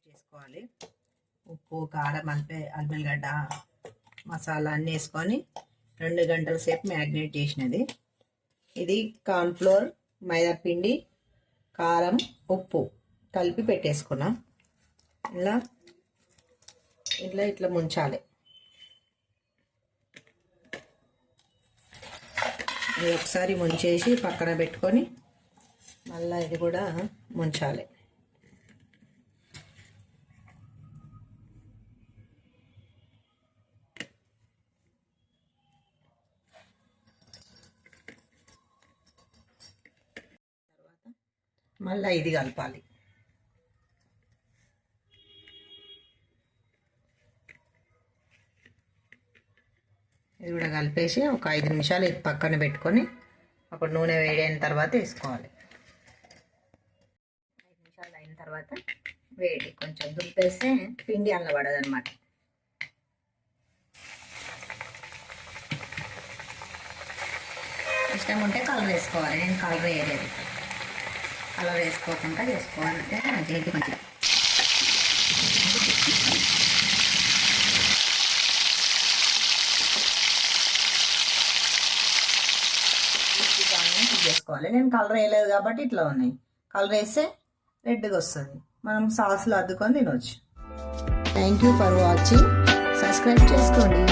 చేసుకోవాలి. ఉప్పు, కారం, అల్లిగడ్డ మసాలా అన్నీ వేసుకొని 2 గంటల సేపు మ్యాగ్నేట్ చేసినది. ఇది కార్న్ఫ్లోర్, మైదా పిండి, కారం, ఉప్పు కలిపి పెట్టేసుకున్నాం. ఇట్లా ముంచాలి. ఇది ఒకసారి ముంచేసి పక్కన పెట్టుకొని మళ్ళీ ఇది కూడా ముంచాలి. మళ్ళీ ఇది కలపాలి. ఇది కూడా కలిపేసి ఒక 5 నిమిషాలు ఇది పక్కన పెట్టుకొని అప్పుడు నూనె వేడైన తర్వాత వేసుకోవాలి. 5 నిమిషాలు అయిన తర్వాత వేడి కొంచెం దులిపేస్తే పిండి అల్లబడదన్నమాట. ఇష్టం ఉంటే కలర్ వేసుకోవాలి. నేను కలర్ వేయలేదు. కలర్ వేసుకోకుండా చేసుకోవాలంటే మంచిగా మంచిగా చేసుకోవాలి. నేను కలర్ వేయలేదు కాబట్టి ఇట్లా ఉన్నాయి. కలర్ వేస్తే రెడ్గా వస్తుంది. మనం సాస్లో అద్దుకొని తినవచ్చు. Thank you for watching. Subscribe చేసుకోండి.